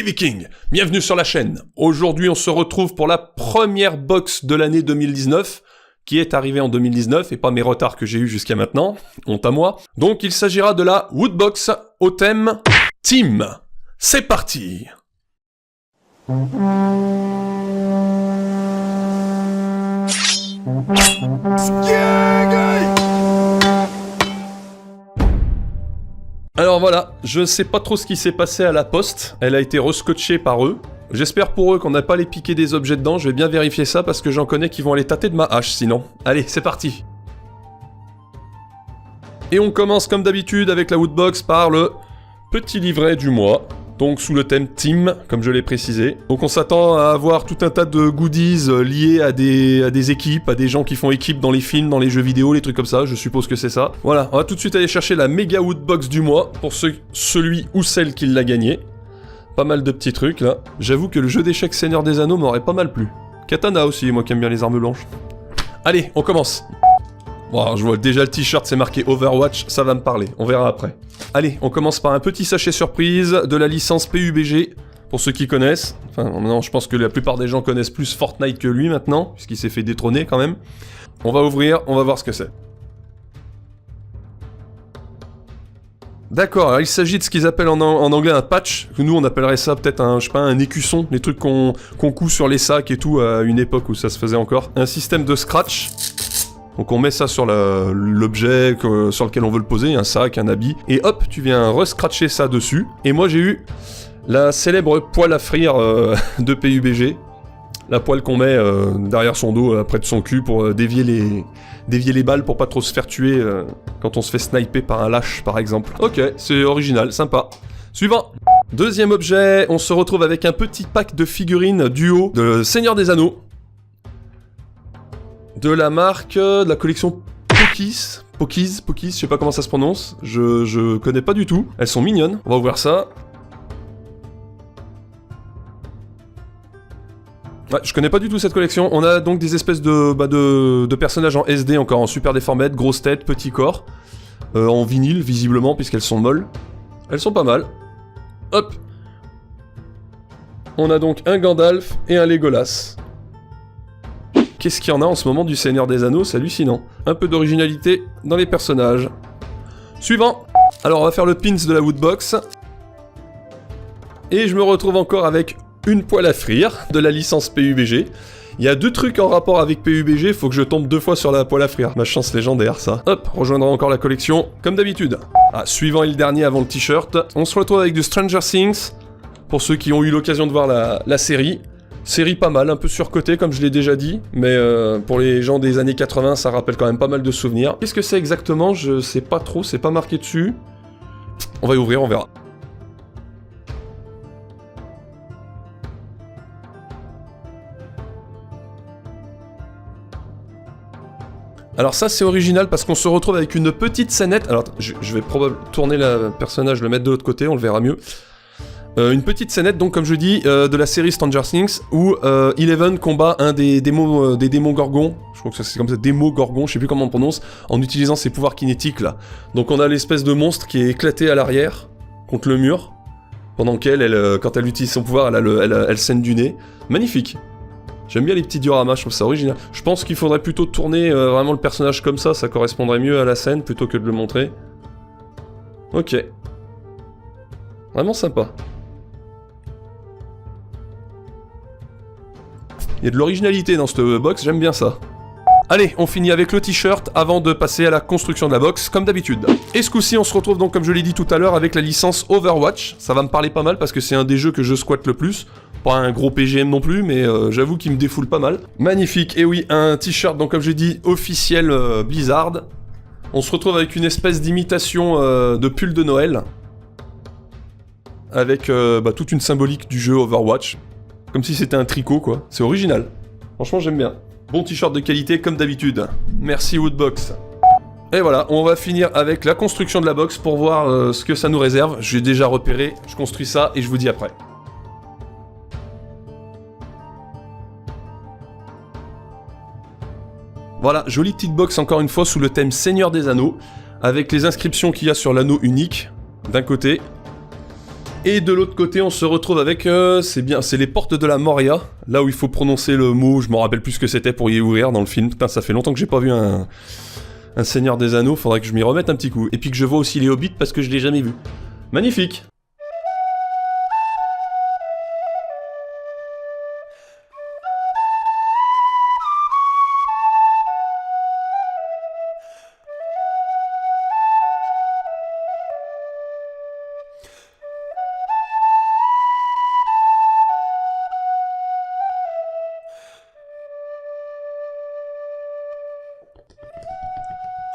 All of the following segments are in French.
Vikings, bienvenue sur la chaîne. Aujourd'hui on se retrouve pour la première box de l'année 2019, qui est arrivée en 2019 et pas mes retards que j'ai eu jusqu'à maintenant, honte à moi. Donc il s'agira de la Woodbox au thème Team. C'est parti. Alors voilà, je sais pas trop ce qui s'est passé à la poste, elle a été rescotchée par eux. J'espère pour eux qu'on n'a pas les piqué des objets dedans, je vais bien vérifier ça parce que j'en connais qui vont aller tâter de ma hache sinon. Allez, c'est parti. Et on commence comme d'habitude avec la Woodbox par le petit livret du mois. Donc sous le thème Team, comme je l'ai précisé. Donc on s'attend à avoir tout un tas de goodies liés à des équipes, à des gens qui font équipe dans les films, dans les jeux vidéo, les trucs comme ça, je suppose que c'est ça. Voilà, on va tout de suite aller chercher la méga Woodbox du mois, pour celui ou celle qui l'a gagné. Pas mal de petits trucs là. J'avoue que le jeu d'échecs Seigneur des Anneaux m'aurait pas mal plu. Katana aussi, moi qui aime bien les armes blanches. Allez, on commence. Bon, je vois déjà le t-shirt, c'est marqué Overwatch, ça va me parler, on verra après. Allez, on commence par un petit sachet surprise de la licence PUBG, pour ceux qui connaissent. Enfin, non, je pense que la plupart des gens connaissent plus Fortnite que lui maintenant, puisqu'il s'est fait détrôner quand même. On va ouvrir, on va voir ce que c'est. D'accord, alors il s'agit de ce qu'ils appellent en anglais un patch, que nous on appellerait ça peut-être un, je sais pas, un écusson, les trucs qu'on coud sur les sacs et tout à une époque où ça se faisait encore. Un système de scratch. Donc on met ça sur l'objet sur lequel on veut le poser, un sac, un habit, et hop, tu viens re-scratcher ça dessus. Et moi j'ai eu la célèbre poêle à frire de PUBG, la poêle qu'on met derrière son dos, près de son cul, pour dévier les balles pour pas trop se faire tuer quand on se fait sniper par un lâche par exemple. Ok, c'est original, sympa. Suivant. Deuxième objet, on se retrouve avec un petit pack de figurines duo de Seigneur des Anneaux. De la marque, de la collection Pokies, je sais pas comment ça se prononce, je connais pas du tout. Elles sont mignonnes, on va ouvrir ça. Ouais, je connais pas du tout cette collection, on a donc des espèces de personnages en SD, encore en super déformette, grosse tête, petit corps, en vinyle visiblement puisqu'elles sont molles. Elles sont pas mal. Hop. On a donc un Gandalf et un Legolas. Qu'est-ce qu'il y en a en ce moment du Seigneur des Anneaux, c'est hallucinant. Un peu d'originalité dans les personnages. Suivant. Alors on va faire le pins de la Woodbox. Et je me retrouve encore avec une poêle à frire de la licence PUBG. Il y a deux trucs en rapport avec PUBG, faut que je tombe 2 fois sur la poêle à frire. Ma chance légendaire ça. Hop, rejoindra encore la collection, comme d'habitude. Ah, suivant et le dernier avant le t-shirt. On se retrouve avec du Stranger Things. Pour ceux qui ont eu l'occasion de voir la série. Série pas mal, un peu surcotée comme je l'ai déjà dit, mais pour les gens des années 80, ça rappelle quand même pas mal de souvenirs. Qu'est-ce que c'est exactement? Je sais pas trop, c'est pas marqué dessus. On va y ouvrir, on verra. Alors ça c'est original parce qu'on se retrouve avec une petite scénette. Alors je vais probablement tourner le personnage, le mettre de l'autre côté, on le verra mieux. Une petite scénette, donc comme je dis, de la série Stranger Things, où Eleven combat un des démons gorgons, je crois que c'est comme ça, démos-gorgons, je sais plus comment on prononce, en utilisant ses pouvoirs kinétiques là. Donc on a l'espèce de monstre qui est éclaté à l'arrière, contre le mur, pendant qu'elle, quand elle utilise son pouvoir, elle saigne du nez. Magnifique. J'aime bien les petits dioramas, je trouve ça original. Je pense qu'il faudrait plutôt tourner vraiment le personnage comme ça correspondrait mieux à la scène, plutôt que de le montrer. Ok. Vraiment sympa. Il y a de l'originalité dans cette box, j'aime bien ça. Allez, on finit avec le t-shirt avant de passer à la construction de la box, comme d'habitude. Et ce coup-ci, on se retrouve donc, comme je l'ai dit tout à l'heure, avec la licence Overwatch. Ça va me parler pas mal parce que c'est un des jeux que je squatte le plus. Pas un gros PGM non plus, mais j'avoue qu'il me défoule pas mal. Magnifique, et oui, un t-shirt, donc comme j'ai dit, officiel Blizzard. On se retrouve avec une espèce d'imitation de pull de Noël. Avec toute une symbolique du jeu Overwatch. Comme si c'était un tricot, quoi. C'est original. Franchement, j'aime bien. Bon t-shirt de qualité, comme d'habitude. Merci Woodbox. Et voilà, on va finir avec la construction de la box pour voir ce que ça nous réserve. J'ai déjà repéré, je construis ça et je vous dis après. Voilà, jolie petite box encore une fois sous le thème Seigneur des Anneaux, avec les inscriptions qu'il y a sur l'anneau unique, d'un côté, Et de l'autre côté, on se retrouve avec, c'est les portes de la Moria, là où il faut prononcer le mot, je m'en rappelle plus ce que c'était pour y ouvrir dans le film. Putain, ça fait longtemps que j'ai pas vu un Seigneur des Anneaux, faudrait que je m'y remette un petit coup. Et puis que je vois aussi les Hobbits parce que je l'ai jamais vu. Magnifique.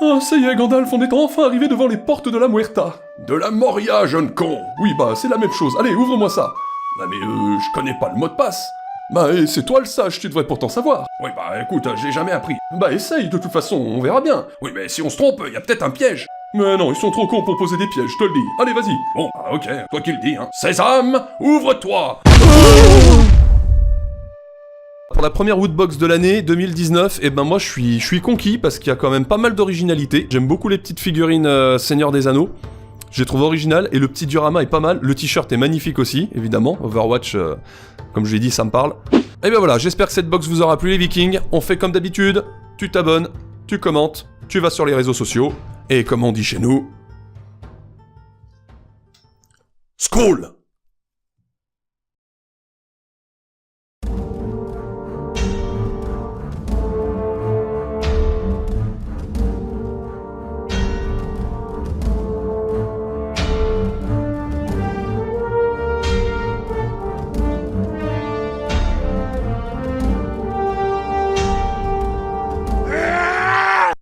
Ah, ça y est, Gandalf, on est enfin arrivé devant les portes de la Muerta. De la Moria, jeune con. Oui, bah, c'est la même chose. Allez, ouvre-moi ça. Ah, mais je connais pas le mot de passe. Bah, c'est toi le sage, tu devrais pourtant savoir. Oui, bah, écoute, j'ai jamais appris. Bah, essaye, de toute façon, on verra bien. Oui, mais si on se trompe, y a peut-être un piège. Mais non, ils sont trop cons pour poser des pièges, je te le dis. Allez, vas-y. Bon, bah, ok, toi qui le dis, hein. Sésame, ouvre-toi. Pour la première Woodbox de l'année 2019, et ben moi je suis conquis parce qu'il y a quand même pas mal d'originalité. J'aime beaucoup les petites figurines Seigneur des Anneaux. Je les trouve originales et le petit diorama est pas mal. Le t-shirt est magnifique aussi, évidemment. Overwatch, comme je l'ai dit, ça me parle. Et ben voilà, j'espère que cette box vous aura plu les Vikings. On fait comme d'habitude, tu t'abonnes, tu commentes, tu vas sur les réseaux sociaux, et comme on dit chez nous... Skål!